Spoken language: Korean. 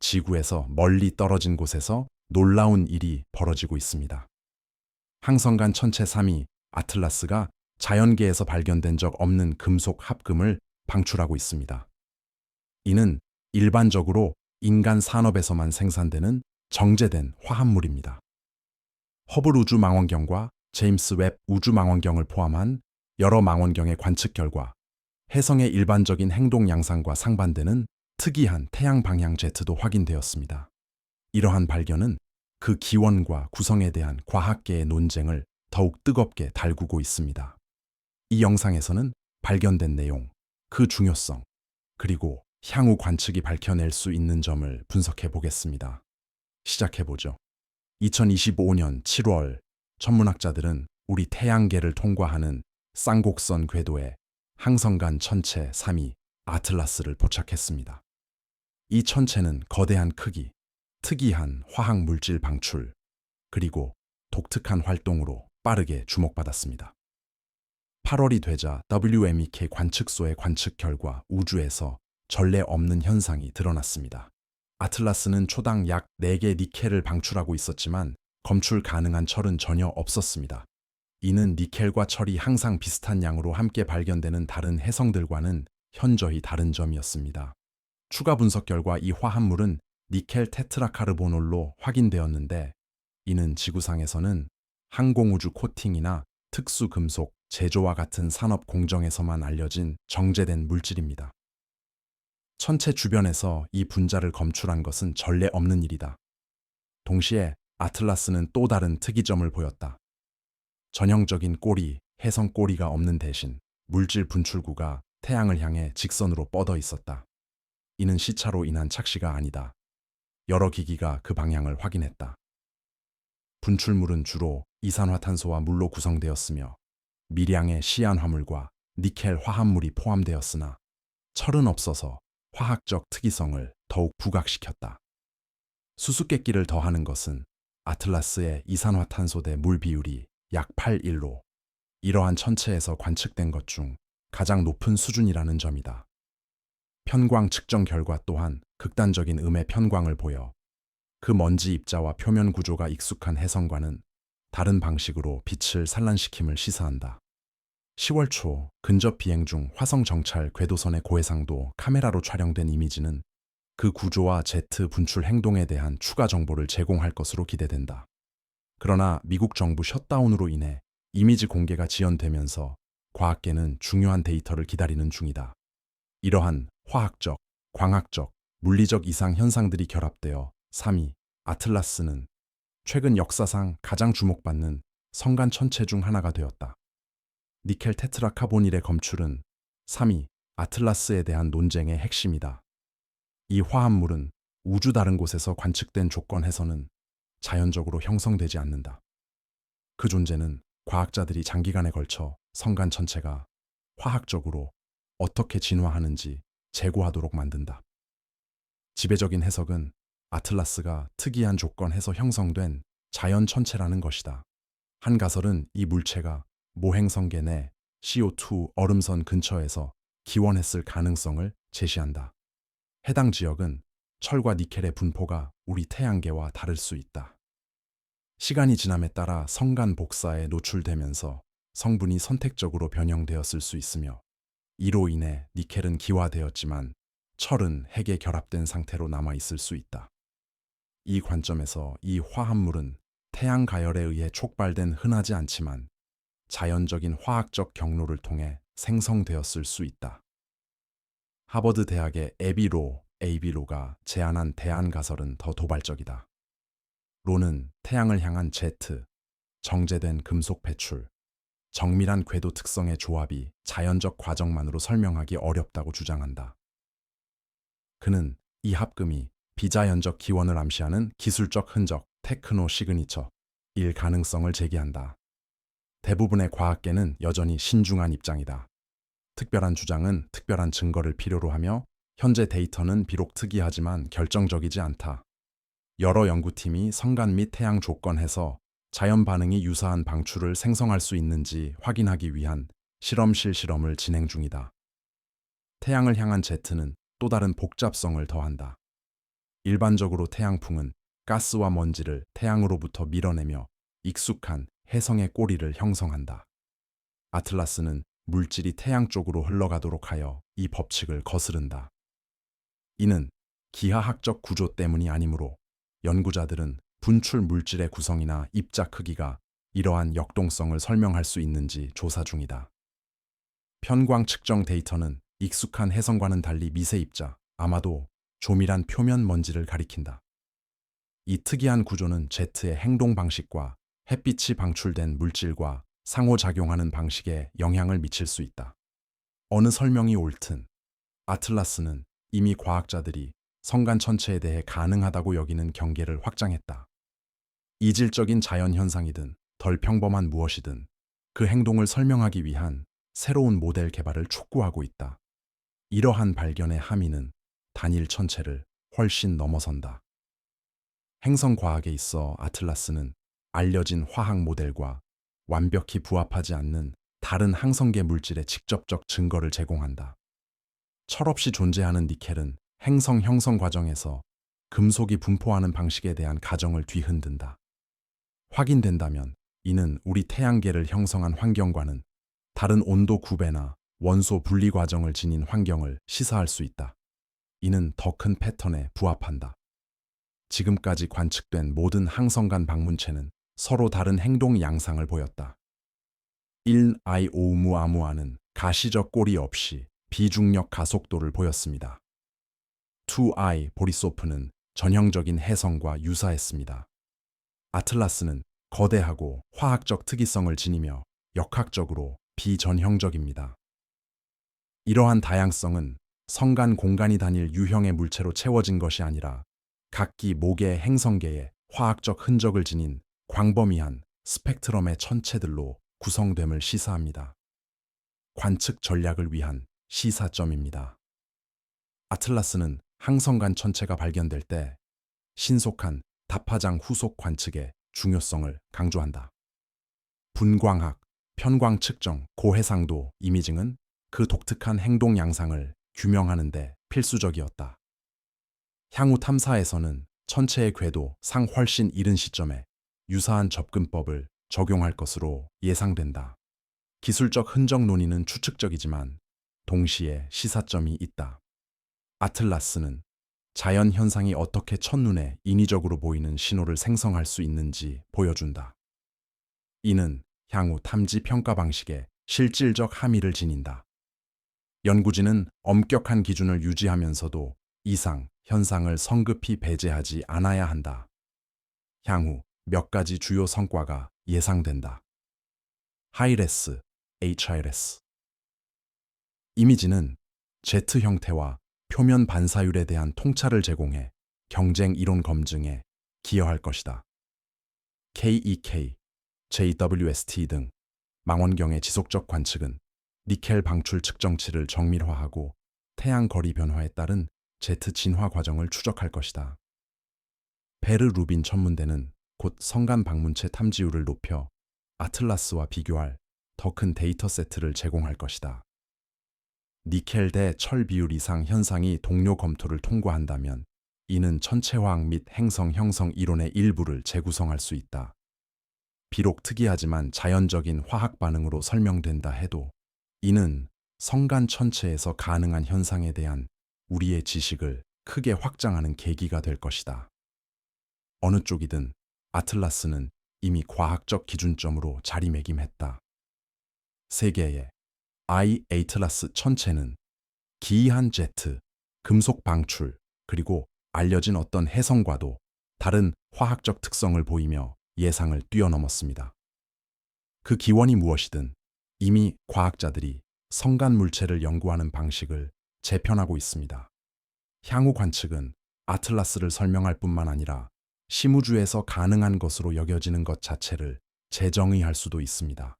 지구에서 멀리 떨어진 곳에서 놀라운 일이 벌어지고 있습니다. 항성간 천체 3위 아틀라스가 자연계에서 발견된 적 없는 금속 합금을 방출하고 있습니다. 이는 일반적으로 인간 산업에서만 생산되는 정제된 화합물입니다. 허블 우주망원경과 제임스 웹 우주망원경을 포함한 여러 망원경의 관측 결과 혜성의 일반적인 행동 양상과 상반되는 특이한 태양 방향 제트도 확인되었습니다. 이러한 발견은 그 기원과 구성에 대한 과학계의 논쟁을 더욱 뜨겁게 달구고 있습니다. 이 영상에서는 발견된 내용, 그 중요성, 그리고 향후 관측이 밝혀낼 수 있는 점을 분석해 보겠습니다. 시작해 보죠. 2025년 7월, 천문학자들은 우리 태양계를 통과하는 쌍곡선 궤도에 항성간 천체 3위 아틀라스를 포착했습니다. 이 천체는 거대한 크기, 특이한 화학 물질 방출, 그리고 독특한 활동으로 빠르게 주목받았습니다. 8월이 되자 WMEK 관측소의 관측 결과 우주에서 전례 없는 현상이 드러났습니다. 아틀라스는 초당 약 4개 니켈을 방출하고 있었지만 검출 가능한 철은 전혀 없었습니다. 이는 니켈과 철이 항상 비슷한 양으로 함께 발견되는 다른 행성들과는 현저히 다른 점이었습니다. 추가 분석 결과 이 화합물은 니켈 테트라카르보놀로 확인되었는데, 이는 지구상에서는 항공우주 코팅이나 특수 금속 제조와 같은 산업 공정에서만 알려진 정제된 물질입니다. 천체 주변에서 이 분자를 검출한 것은 전례 없는 일이다. 동시에 아틀라스는 또 다른 특이점을 보였다. 전형적인 꼬리, 혜성 꼬리가 없는 대신 물질 분출구가 태양을 향해 직선으로 뻗어 있었다. 이는 시차로 인한 착시가 아니다. 여러 기기가 그 방향을 확인했다. 분출물은 주로 이산화탄소와 물로 구성되었으며 미량의 시안 화물과 니켈 화합물이 포함되었으나 철은 없어서 화학적 특이성을 더욱 부각시켰다. 수수께끼를 더하는 것은 아틀라스의 이산화탄소 대 물 비율이 약 8:1로 이러한 천체에서 관측된 것 중 가장 높은 수준이라는 점이다. 편광 측정 결과 또한 극단적인 음의 편광을 보여 그 먼지 입자와 표면 구조가 익숙한 혜성과는 다른 방식으로 빛을 산란시킴을 시사한다. 10월 초 근접 비행 중 화성 정찰 궤도선의 고해상도 카메라로 촬영된 이미지는 그 구조와 제트 분출 행동에 대한 추가 정보를 제공할 것으로 기대된다. 그러나 미국 정부 셧다운으로 인해 이미지 공개가 지연되면서 과학계는 중요한 데이터를 기다리는 중이다. 이러한 화학적, 광학적, 물리적 이상 현상들이 결합되어 3위 아틀라스는 최근 역사상 가장 주목받는 성간 천체 중 하나가 되었다. 니켈 테트라카보닐의 검출은 3위 아틀라스에 대한 논쟁의 핵심이다. 이 화합물은 우주 다른 곳에서 관측된 조건에서는 자연적으로 형성되지 않는다. 그 존재는 과학자들이 장기간에 걸쳐 성간 천체가 화학적으로 어떻게 진화하는지 재고하도록 만든다. 지배적인 해석은 아틀라스가 특이한 조건에서 형성된 자연 천체라는 것이다. 한 가설은 이 물체가 모행성계 내 CO2 얼음선 근처에서 기원했을 가능성을 제시한다. 해당 지역은 철과 니켈의 분포가 우리 태양계와 다를 수 있다. 시간이 지남에 따라 성간 복사에 노출되면서 성분이 선택적으로 변형되었을 수 있으며, 이로 인해 니켈은 기화되었지만 철은 핵에 결합된 상태로 남아있을 수 있다. 이 관점에서 이 화합물은 태양 가열에 의해 촉발된 흔하지 않지만 자연적인 화학적 경로를 통해 생성되었을 수 있다. 하버드 대학의 AB로가 제안한 대안 가설은 더 도발적이다. 로는 태양을 향한 제트, 정제된 금속 배출, 정밀한 궤도 특성의 조합이 자연적 과정만으로 설명하기 어렵다고 주장한다. 그는 이 합금이 비자연적 기원을 암시하는 기술적 흔적, 테크노 시그니처일 가능성을 제기한다. 대부분의 과학계는 여전히 신중한 입장이다. 특별한 주장은 특별한 증거를 필요로 하며 현재 데이터는 비록 특이하지만 결정적이지 않다. 여러 연구팀이 성간 및 태양 조건에서 자연 반응이 유사한 방출을 생성할 수 있는지 확인하기 위한 실험실 실험을 진행 중이다. 태양을 향한 제트는 또 다른 복잡성을 더한다. 일반적으로 태양풍은 가스와 먼지를 태양으로부터 밀어내며 익숙한 혜성의 꼬리를 형성한다. 아틀라스는 물질이 태양 쪽으로 흘러가도록 하여 이 법칙을 거스른다. 이는 기하학적 구조 때문이 아니므로 연구자들은 분출 물질의 구성이나 입자 크기가 이러한 역동성을 설명할 수 있는지 조사 중이다. 편광 측정 데이터는 익숙한 혜성과는 달리 미세 입자, 아마도 조밀한 표면 먼지를 가리킨다. 이 특이한 구조는 제트의 행동 방식과 햇빛이 방출된 물질과 상호작용하는 방식에 영향을 미칠 수 있다. 어느 설명이 옳든 아틀라스는 이미 과학자들이 성간 천체에 대해 가능하다고 여기는 경계를 확장했다. 이질적인 자연현상이든 덜 평범한 무엇이든 그 행동을 설명하기 위한 새로운 모델 개발을 촉구하고 있다. 이러한 발견의 함의는 단일 천체를 훨씬 넘어선다. 행성과학에 있어 아틀라스는 알려진 화학 모델과 완벽히 부합하지 않는 다른 항성계 물질의 직접적 증거를 제공한다. 철없이 존재하는 니켈은 행성 형성 과정에서 금속이 분포하는 방식에 대한 가정을 뒤흔든다. 확인된다면 이는 우리 태양계를 형성한 환경과는 다른 온도 구배나 원소 분리 과정을 지닌 환경을 시사할 수 있다. 이는 더 큰 패턴에 부합한다. 지금까지 관측된 모든 항성간 방문체는 서로 다른 행동 양상을 보였다. 1I 오umu아무아는 가시적 꼬리 없이 비중력 가속도를 보였습니다. 2I 보리소프는 전형적인 혜성과 유사했습니다. 아틀라스는 거대하고 화학적 특이성을 지니며 역학적으로 비전형적입니다. 이러한 다양성은 성간 공간이 단일 유형의 물체로 채워진 것이 아니라 각기 모계 행성계의 화학적 흔적을 지닌 광범위한 스펙트럼의 천체들로 구성됨을 시사합니다. 관측 전략을 위한 시사점입니다. 아틀라스는 항성간 천체가 발견될 때 신속한 다파장 후속 관측의 중요성을 강조한다. 분광학, 편광 측정, 고해상도 이미징은 그 독특한 행동 양상을 규명하는 데 필수적이었다. 향후 탐사에서는 천체의 궤도 상 훨씬 이른 시점에 유사한 접근법을 적용할 것으로 예상된다. 기술적 흔적 논의는 추측적이지만 동시에 시사점이 있다. 아틀라스는 자연 현상이 어떻게 첫눈에 인위적으로 보이는 신호를 생성할 수 있는지 보여준다. 이는 향후 탐지 평가 방식에 실질적 함의를 지닌다. 연구진은 엄격한 기준을 유지하면서도 이상 현상을 성급히 배제하지 않아야 한다. 향후 몇 가지 주요 성과가 예상된다. 하이레스, HIRS. 이미지는 Z 형태와 표면 반사율에 대한 통찰을 제공해 경쟁 이론 검증에 기여할 것이다. KEK, JWST 등 망원경의 지속적 관측은 니켈 방출 측정치를 정밀화하고 태양 거리 변화에 따른 Z 진화 과정을 추적할 것이다. 베르 루빈 천문대는 곧 성간 방문체 탐지율을 높여 아틀라스와 비교할 더 큰 데이터 세트를 제공할 것이다. 니켈 대 철 비율 이상 현상이 동료 검토를 통과한다면 이는 천체화학 및 행성 형성 이론의 일부를 재구성할 수 있다. 비록 특이하지만 자연적인 화학 반응으로 설명된다 해도 이는 성간 천체에서 가능한 현상에 대한 우리의 지식을 크게 확장하는 계기가 될 것이다. 어느 쪽이든 아틀라스는 이미 과학적 기준점으로 자리매김했다. 세계의 아틀라스 천체는 기이한 Z, 금속 방출, 그리고 알려진 어떤 혜성과도 다른 화학적 특성을 보이며 예상을 뛰어넘었습니다. 그 기원이 무엇이든 이미 과학자들이 성간 물체를 연구하는 방식을 재편하고 있습니다. 향후 관측은 아틀라스를 설명할 뿐만 아니라 심우주에서 가능한 것으로 여겨지는 것 자체를 재정의할 수도 있습니다.